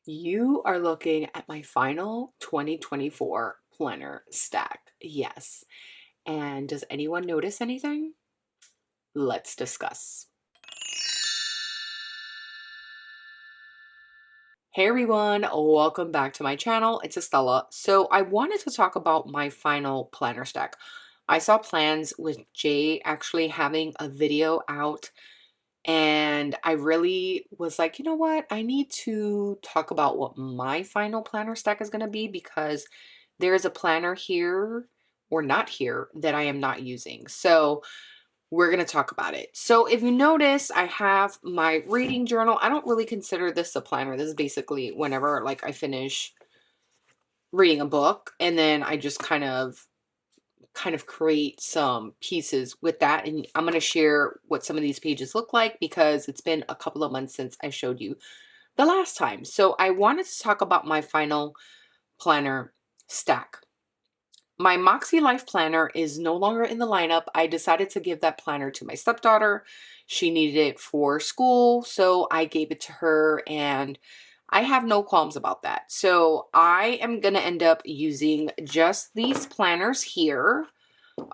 You are looking at my final 2024 planner stack. Yes. And does anyone notice anything? Let's discuss. Hey everyone, welcome back to my channel. It's Estella. So I wanted to talk about my final planner stack. I saw plans with Jay actually having a video out, and I really was like, you know what? I need to talk about what my final planner stack is going to be because there is a planner here or not here that I am not using. So we're going to talk about it. So if you notice, I have my reading journal. I don't really consider this a planner. This is basically whenever like I finish reading a book and then I just kind of create some pieces with that, and I'm going to share what some of these pages look like because it's been a couple of months since I showed you the last time. So I wanted to talk about my final planner stack. My Moxie Life planner is no longer in the lineup. I decided to give that planner to my stepdaughter. She needed it for school, so I gave it to her, and I have no qualms about that. So I am going to end up using just these planners here.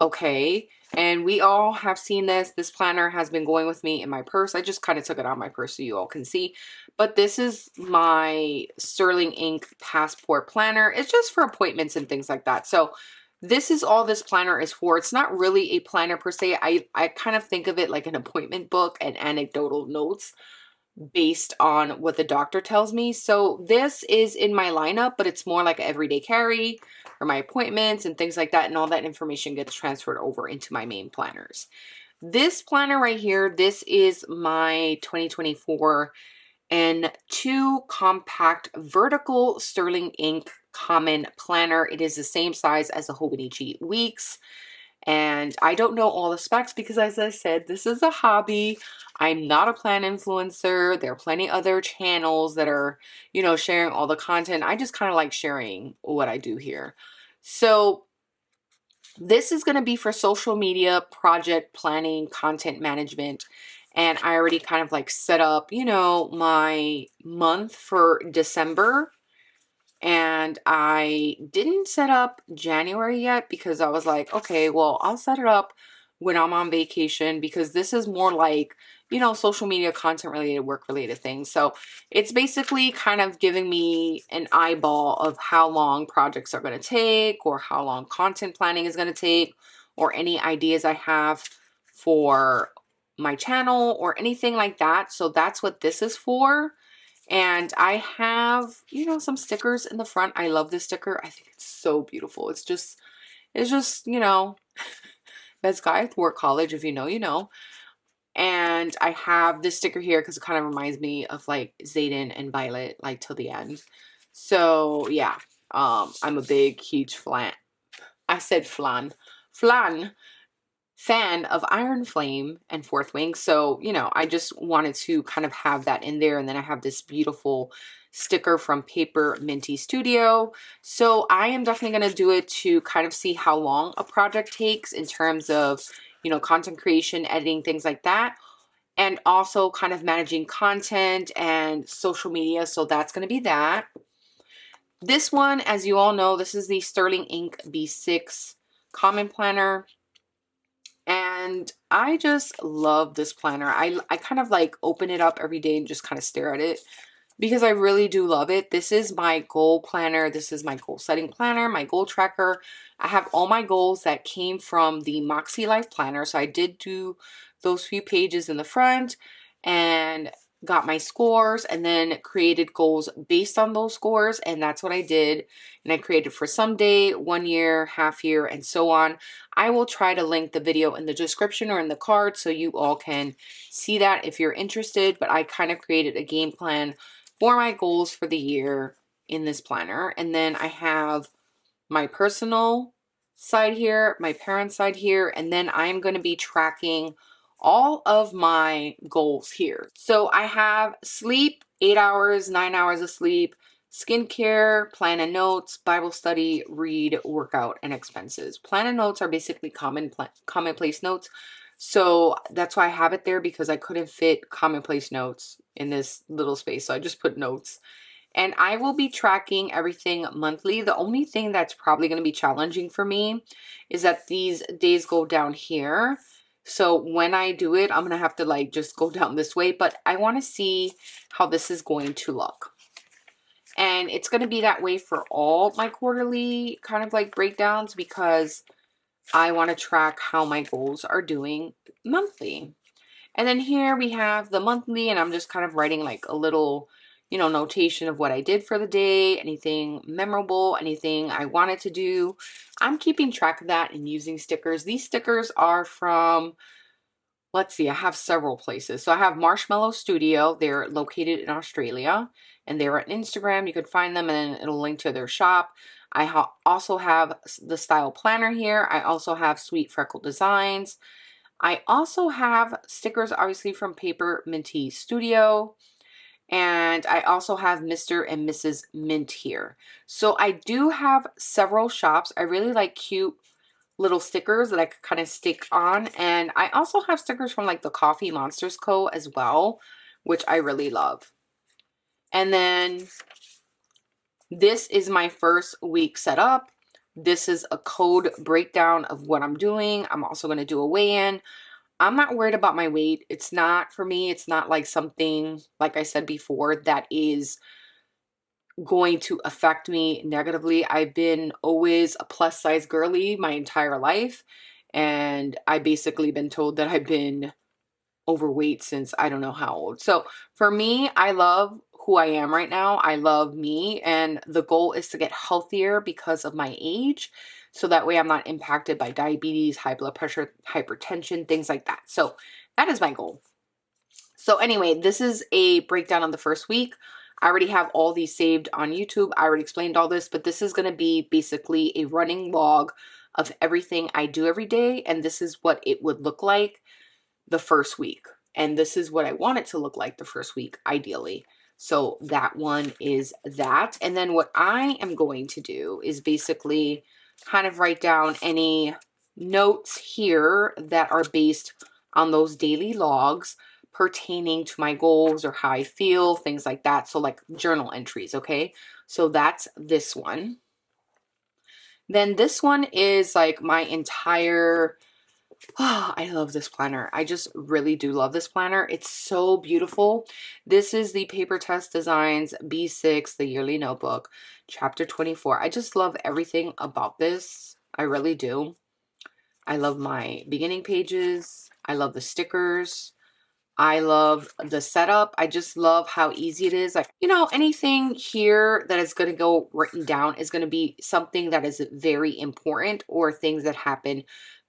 Okay, and we all have seen this. This planner has been going with me in my purse. I just kind of took it out of my purse so you all can see. But this is my Sterling Ink Passport planner. It's just for appointments and things like that. So this is all this planner is for. It's not really a planner per se. I kind of think of it like an appointment book and anecdotal notes based on what the doctor tells me. So this is in my lineup, but it's more like an everyday carry for my appointments and things like that. And all that information gets transferred over into my main planners. This planner right here, this is my 2024 N2 compact vertical Sterling Ink common planner. It is the same size as the Hobonichi Weeks. And I don't know all the specs because, as I said, this is a hobby. I'm not a plan influencer. There are plenty other channels that are, sharing all the content. I just kind of like sharing what I do here. So this is going to be for social media, project planning, content management. And I already kind of like set up, my month for December. And I didn't set up January yet because I was like, okay, well, I'll set it up when I'm on vacation because this is more like, social media content related, work related things. So it's basically kind of giving me an eyeball of how long projects are going to take or how long content planning is going to take or any ideas I have for my channel or anything like that. So that's what this is for. And I have, some stickers in the front. I love this sticker. I think it's so beautiful. It's just, best guy at work college. If you know, you know. And I have this sticker here because it kind of reminds me of like Zayden and Violet, like till the end. So yeah, I'm a big, huge flan. I said flan fan of Iron Flame and Fourth Wing. So, I just wanted to kind of have that in there. And then I have this beautiful sticker from Paper Minty Studio. So I am definitely going to do it to kind of see how long a project takes in terms of, content creation, editing, things like that. And also kind of managing content and social media. So that's going to be that. This one, as you all know, this is the Sterling Ink B6 Common Planner. And I just love this planner. I kind of like open it up every day and just kind of stare at it because I really do love it. This is my goal planner. This is my goal setting planner, my goal tracker. I have all my goals that came from the Moxie Life planner. So I did do those few pages in the front and got my scores and then created goals based on those scores. And that's what I did. And I created for someday, 1 year, half year, and so on. I will try to link the video in the description or in the card so you all can see that if you're interested. But I kind of created a game plan for my goals for the year in this planner. And then I have my personal side here, my parent side here, and then I'm going to be tracking all of my goals here. So I have sleep, 8 hours, 9 hours of sleep, skincare, plan and notes, Bible study, read, workout, and expenses. Plan and notes are basically commonplace notes. So that's why I have it there because I couldn't fit commonplace notes in this little space. So I just put notes. And I will be tracking everything monthly. The only thing that's probably going to be challenging for me is that these days go down here. So when I do it, I'm going to have to like just go down this way, but I want to see how this is going to look. And it's going to be that way for all my quarterly kind of like breakdowns because I want to track how my goals are doing monthly. And then here we have the monthly, and I'm just kind of writing like a little, you know, notation of what I did for the day, anything memorable, anything I wanted to do. I'm keeping track of that and using stickers. These stickers are from, let's see, I have several places. So I have Marshmallow Studio. They're located in Australia, and they're on Instagram. You could find them, and it'll link to their shop. I also have the Style Planner here. I also have Sweet Freckle Designs. I also have stickers, obviously, from Paper Minty Studio. And I also have Mr. and Mrs. Mint here. So I do have several shops. I really like cute little stickers that I could kind of stick on. And I also have stickers from like the Coffee Monsters Co. as well, which I really love. And then this is my first week setup. This is a code breakdown of what I'm doing. I'm also going to do a weigh-in. I'm not worried about my weight. It's not, for me, it's not like something, like I said before, that is going to affect me negatively. I've been always a plus size girly my entire life. And I basically been told that I've been overweight since I don't know how old. So for me, I love who I am right now. I love me. And the goal is to get healthier because of my age. So that way I'm not impacted by diabetes, high blood pressure, hypertension, things like that. So that is my goal. So anyway, this is a breakdown on the first week. I already have all these saved on YouTube. I already explained all this, but this is going to be basically a running log of everything I do every day. And this is what it would look like the first week. And this is what I want it to look like the first week, ideally. So that one is that. And then what I am going to do is basically kind of write down any notes here that are based on those daily logs pertaining to my goals or how I feel, things like that. So like journal entries, okay? So that's this one. Then this one is like my entire, oh, I love this planner. I just really do love this planner. It's so beautiful. This is the Paper Test Designs B6, the yearly notebook, chapter 24. I just love everything about this. I really do. I love my beginning pages. I love the stickers. I love the setup. I just love how easy it is. Like, you know, anything here that is going to go written down is going to be something that is very important or things that happen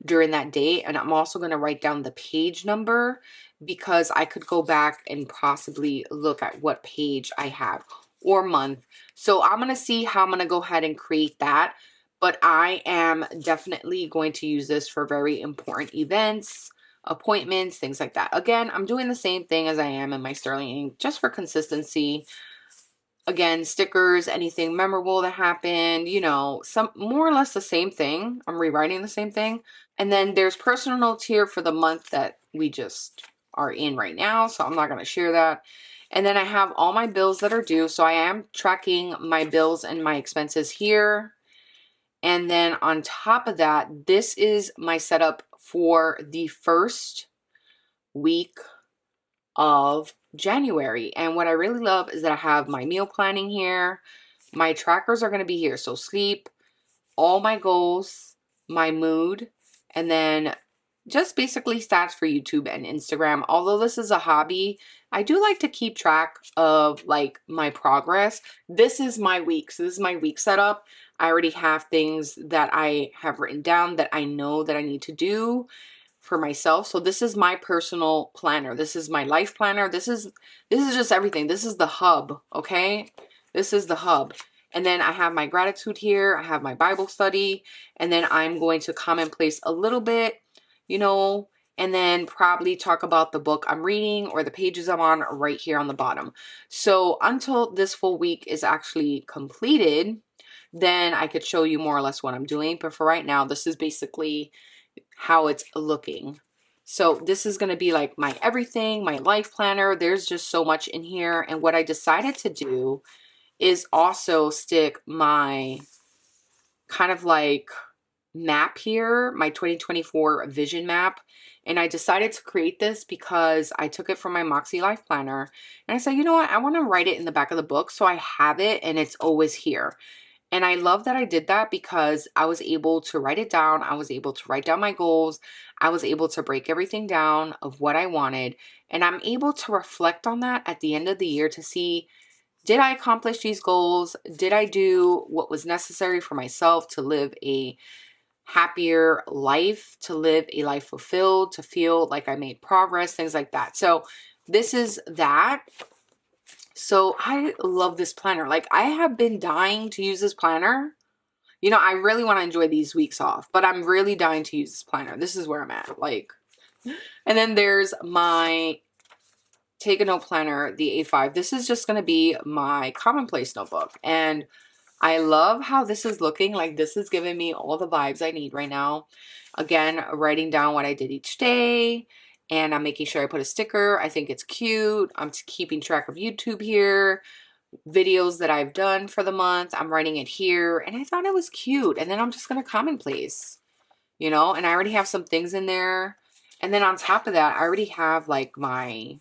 during that day. And I'm also going to write down the page number because I could go back and possibly look at what page I have or month. So I'm going to see how I'm going to go ahead and create that. But I am definitely going to use this for very important events, appointments, things like that. Again, I'm doing the same thing as I am in my Sterling ink just for consistency. Again, stickers, anything memorable that happened, you know, some more or less the same thing. I'm rewriting the same thing. And then there's personal notes here for the month that we just are in right now. So I'm not going to share that. And then I have all my bills that are due. So I am tracking my bills and my expenses here. And then on top of that, this is my setup for the first week of January. And what I really love is that I have my meal planning here. My trackers are going to be here. So sleep, all my goals, my mood, and then just basically stats for YouTube and Instagram. Although this is a hobby, I do like to keep track of like my progress. This is my week. So this is my week setup. I already have things that I have written down that I know that I need to do for myself. So this is my personal planner. This is my life planner. This is just everything. This is the hub, okay? This is the hub. And then I have my gratitude here. I have my Bible study. And then I'm going to Commonplace a little bit, you know, and then probably talk about the book I'm reading or the pages I'm on right here on the bottom. So until this full week is actually completed, then I could show you more or less what I'm doing. But for right now, this is basically how it's looking. So this is going to be like my everything, my life planner. There's just so much in here. And what I decided to do is also stick my kind of like map here, my 2024 vision map. And I decided to create this because I took it from my Moxie Life Planner. And I said, you know what? I want to write it in the back of the book so I have it and it's always here. And I love that I did that because I was able to write it down. I was able to write down my goals. I was able to break everything down of what I wanted. And I'm able to reflect on that at the end of the year to see, did I accomplish these goals? Did I do what was necessary for myself to live a happier life, to live a life fulfilled, to feel like I made progress, things like that. So this is that. So I love this planner. Like, I have been dying to use this planner. You know, I really want to enjoy these weeks off, but I'm really dying to use this planner. This is where I'm at. Like, and then there's my Take a Note Planner, the A5. This is just going to be my Commonplace notebook. And I love how this is looking. Like, this is giving me all the vibes I need right now. Again, writing down what I did each day. And I'm making sure I put a sticker. I think it's cute. I'm keeping track of YouTube here. Videos that I've done for the month. I'm writing it here. And I thought it was cute. And then I'm just going to Commonplace, you know. And I already have some things in there. And then on top of that, I already have like my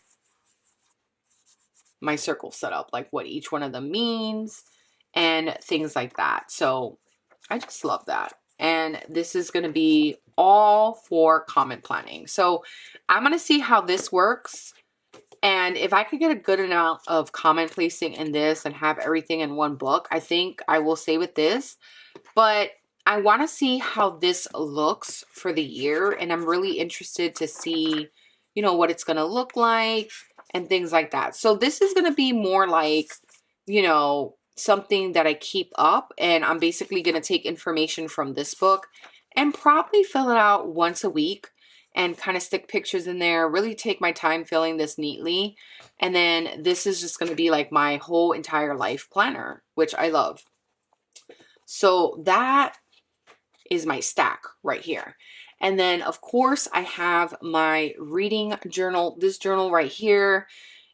circle set up. Like what each one of them means. And things like that. So I just love that. And this is going to be all for comment planning. So I'm going to see how this works. And if I could get a good amount of comment placing in this and have everything in one book, I think I will stay with this. But I want to see how this looks for the year. And I'm really interested to see, you know, what it's going to look like and things like that. So this is going to be more like, you know, something that I keep up, and I'm basically going to take information from this book and probably fill it out once a week and kind of stick pictures in there, really take my time filling this neatly. And then this is just going to be like my whole entire life planner, which I love. So that is my stack right here. And then of course I have my reading journal. This journal right here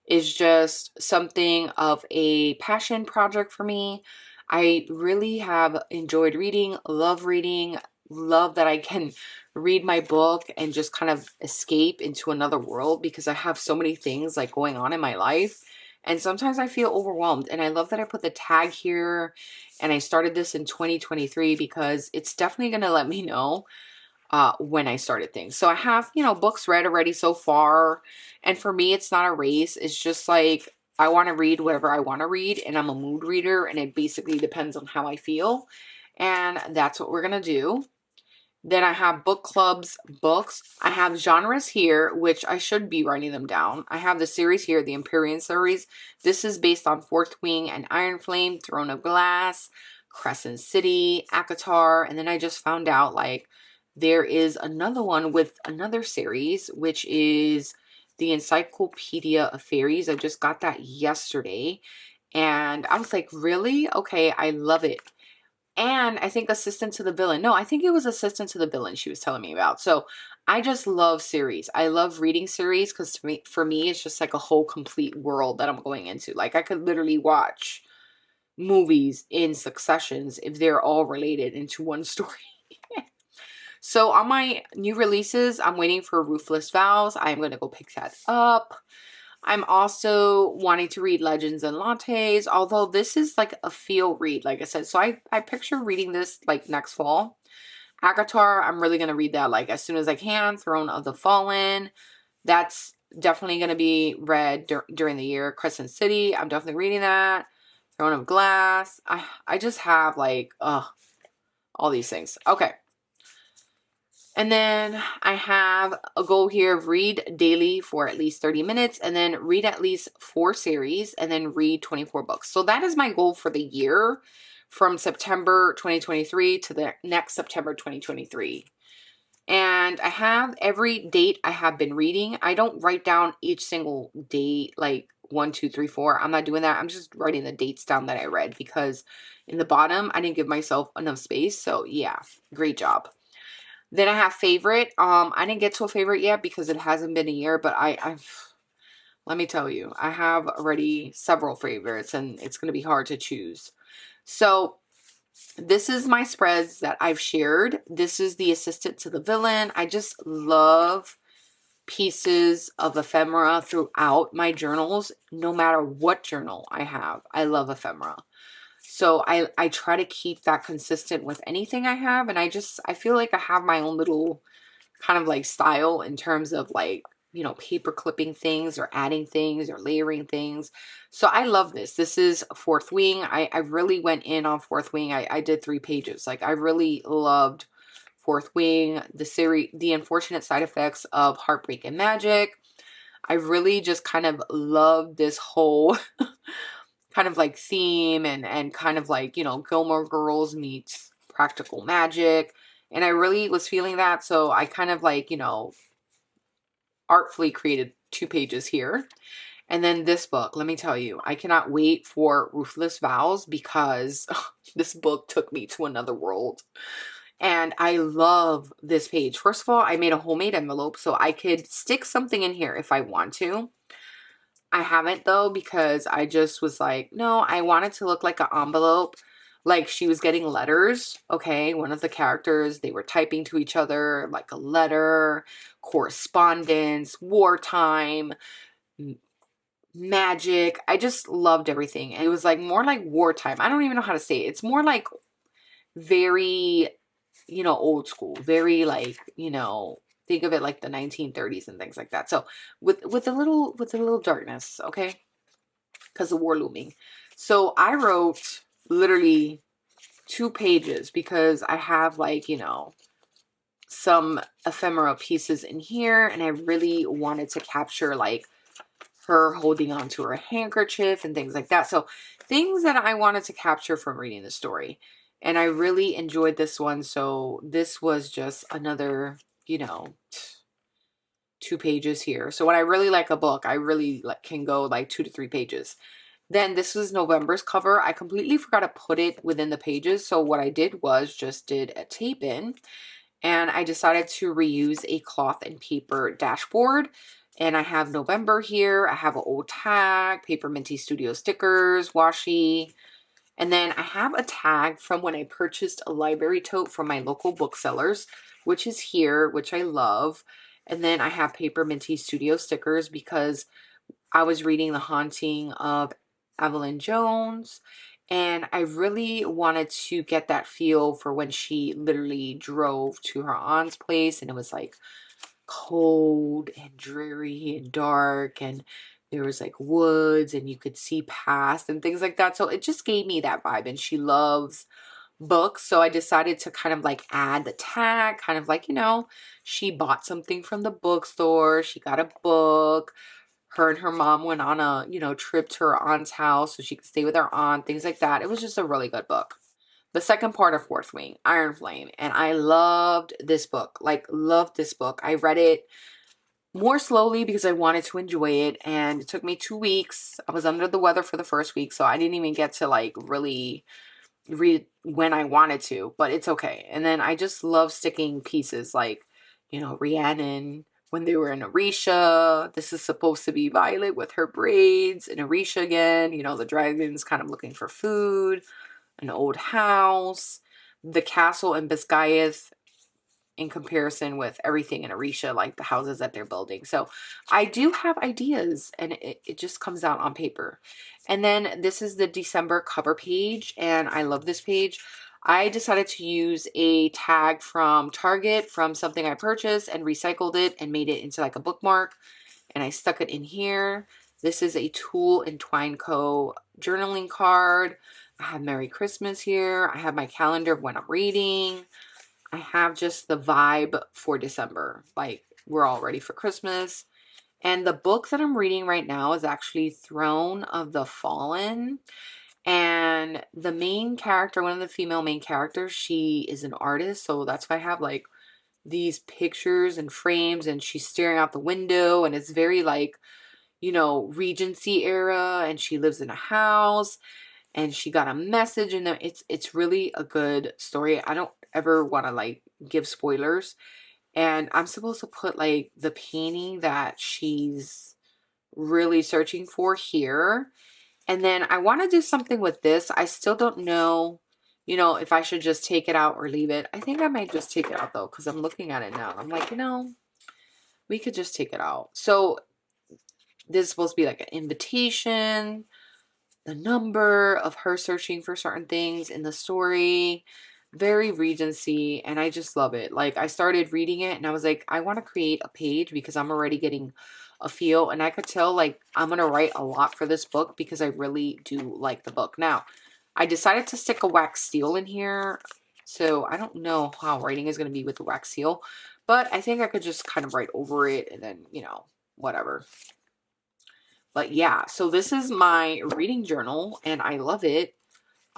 is just something of a passion project for me. I really have enjoyed reading, love that I can read my book and just kind of escape into another world because I have so many things like going on in my life. And sometimes I feel overwhelmed. And I love that I put the tag here. And I started this in 2023 because it's definitely going to let me know when I started things. So I have, you know, books read already so far. And for me, it's not a race. It's just like, I want to read whatever I want to read. And I'm a mood reader. And it basically depends on how I feel. And that's what we're going to do. Then I have book clubs, books. I have genres here, which I should be writing them down. I have the series here, the Empyrean series. This is based on Fourth Wing and Iron Flame, Throne of Glass, Crescent City, ACOTAR. And then I just found out like there is another one with another series, which is the Encyclopedia of Fairies. I just got that yesterday. And I was like, really? Okay, I love it. And I think Assistant to the Villain. No, I think it was Assistant to the Villain she was telling me about. So I just love series. I love reading series because for me, it's just like a whole complete world that I'm going into. Like I could literally watch movies in successions if they're all related into one story. So on my new releases, I'm waiting for Ruthless Vows. I'm going to go pick that up. I'm also wanting to read Legends and Lattes, although this is like a feel read, like I said. So I picture reading this like next fall. ACOTAR, I'm really going to read that like as soon as I can. Throne of the Fallen, that's definitely going to be read during the year. Crescent City, I'm definitely reading that. Throne of Glass. I just have like, all these things. Okay. And then I have a goal here of read daily for at least 30 minutes and then read at least 4 series and then read 24 books. So that is my goal for the year from September 2023 to the next September 2023. And I have every date I have been reading. I don't write down each single date like 1, 2, 3, 4. I'm not doing that. I'm just writing the dates down that I read because in the bottom, I didn't give myself enough space. So yeah, great job. Then I have favorite. I didn't get to a favorite yet because it hasn't been a year, but I've let me tell you, I have already several favorites and it's going to be hard to choose. So this is my spreads that I've shared. This is the assistant to the villain. I just love pieces of ephemera throughout my journals, no matter what journal I have. I love ephemera. So I try to keep that consistent with anything I have. And I feel like I have my own little kind of like style in terms of like, you know, paper clipping things or adding things or layering things. So I love this. This is Fourth Wing. I really went in on Fourth Wing. I did 3 pages. Like I really loved Fourth Wing, the series, The Unfortunate Side Effects of Heartbreak and Magic. I really just kind of love this whole kind of like theme and kind of like, you know, Gilmore Girls meets Practical Magic. And I really was feeling that. So I kind of like, you know, artfully created 2 pages here. And then this book, let me tell you, I cannot wait for Ruthless Vows because this book took me to another world. And I love this page. First of all, I made a homemade envelope so I could stick something in here if I want to. I haven't though because I just was like, no, I want it to look like an envelope. Like she was getting letters, okay? One of the characters, they were typing to each other like a letter, correspondence, wartime, magic. I just loved everything. And it was like more like wartime. I don't even know how to say it. It's more like very, you know, old school, very like, you know, think of it like the 1930s and things like that. So with a little darkness, okay? Because the war looming. So I wrote literally 2 pages because I have like, you know, some ephemera pieces in here and I really wanted to capture like her holding on to her handkerchief and things like that. So things that I wanted to capture from reading the story. And I really enjoyed this one. So this was just another, you know, 2 pages here. So when I really like a book, I really like can go like 2 to 3 pages. Then this was November's cover. I completely forgot to put it within the pages. So what I did was just did a tape in and I decided to reuse a cloth and paper dashboard. And I have November here. I have an old tag, Paper Minty Studio stickers, washi. And then I have a tag from when I purchased a library tote from my local booksellers, which is here, which I love. And then I have Paper Minty Studio stickers because I was reading The Haunting of Evelyn Jones. And I really wanted to get that feel for when she literally drove to her aunt's place and it was like cold and dreary and dark and there was like woods and you could see past and things like that. So it just gave me that vibe and she loves books. So I decided to kind of like add the tag, kind of like, you know, she bought something from the bookstore. She got a book. Her and her mom went on a, you know, trip to her aunt's house so she could stay with her aunt, things like that. It was just a really good book. The second part of Fourth Wing, Iron Flame. And I loved this book. Like, loved this book. I read it more slowly because I wanted to enjoy it. And it took me 2 weeks. I was under the weather for the first week. So I didn't even get to, like, really read when I wanted to. But it's okay. And then I just love sticking pieces like, you know, Rhiannon when they were in Orisha. This is supposed to be Violet with her braids in Orisha again. You know, the dragon's kind of looking for food. An old house, the castle in Biscayeth in comparison with everything in Orisha, like the houses that they're building. So I do have ideas and it just comes out on paper. And then this is the December cover page and I love this page. I decided to use a tag from Target from something I purchased and recycled it and made it into like a bookmark and I stuck it in here. This is a Tulle and Twine Co. journaling card. I have Merry Christmas here. I have my calendar of when I'm reading. I have just the vibe for December. Like, we're all ready for Christmas. And the book that I'm reading right now is actually Throne of the Fallen. And the main character, one of the female main characters, she is an artist. So that's why I have like these pictures and frames and she's staring out the window and it's very like, you know, Regency era and she lives in a house. And she got a message in there. It's really a good story. I don't ever want to like give spoilers. And I'm supposed to put like the painting that she's really searching for here. And then I want to do something with this. I still don't know, you know, if I should just take it out or leave it. I think I might just take it out though, because I'm looking at it now. I'm like, you know, we could just take it out. So this is supposed to be like an invitation, the number of her searching for certain things in the story. Very Regency, and I just love it. Like, I started reading it and I was like, I want to create a page because I'm already getting a feel, and I could tell like I'm gonna write a lot for this book because I really do like the book. Now, I decided to stick a wax seal in here, so I don't know how writing is gonna be with the wax seal, but I think I could just kind of write over it and then, you know, whatever. But yeah, so this is my reading journal and I love it.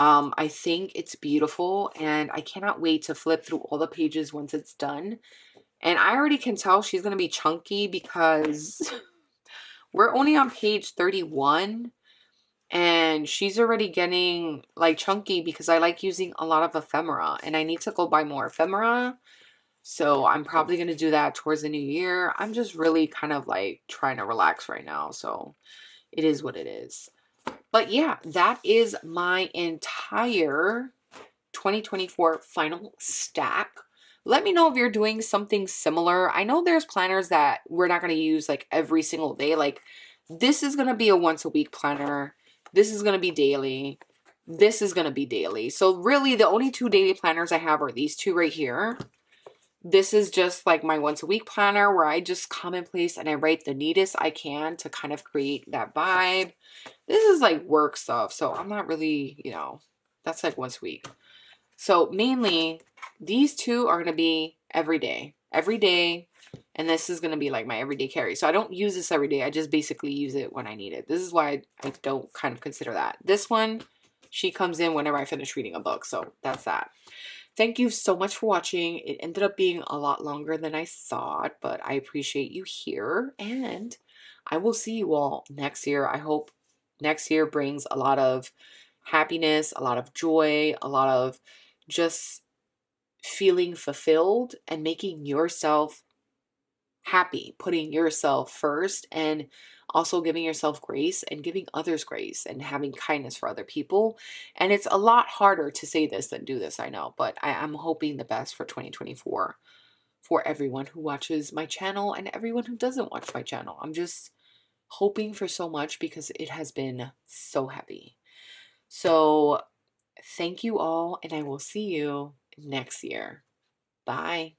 I think it's beautiful and I cannot wait to flip through all the pages once it's done. And I already can tell she's going to be chunky because we're only on page 31 and she's already getting like chunky because I like using a lot of ephemera and I need to go buy more ephemera. So I'm probably going to do that towards the new year. I'm just really kind of like trying to relax right now. So it is what it is. But yeah, that is my entire 2024 final stack. Let me know if you're doing something similar. I know there's planners that we're not going to use like every single day. Like this is going to be a once a week planner. This is going to be daily. This is going to be daily. So really the only two daily planners I have are these two right here. This is just like my once a week planner where I just commonplace and I write the neatest I can to kind of create that vibe. This is like work stuff, so I'm not really, you know, that's like once a week. So mainly these two are going to be every day, and this is going to be like my everyday carry. So I don't use this every day. I just basically use it when I need it. This is why I don't kind of consider that. This one, she comes in whenever I finish reading a book. So that's that. Thank you so much for watching. It ended up being a lot longer than I thought, but I appreciate you here, and I will see you all next year. I hope next year brings a lot of happiness, a lot of joy, a lot of just feeling fulfilled and making yourself happy, putting yourself first, and also giving yourself grace and giving others grace and having kindness for other people. And it's a lot harder to say this than do this, I know, but I'm hoping the best for 2024 for everyone who watches my channel and everyone who doesn't watch my channel. I'm just hoping for so much because it has been so heavy. So thank you all, and I will see you next year. Bye.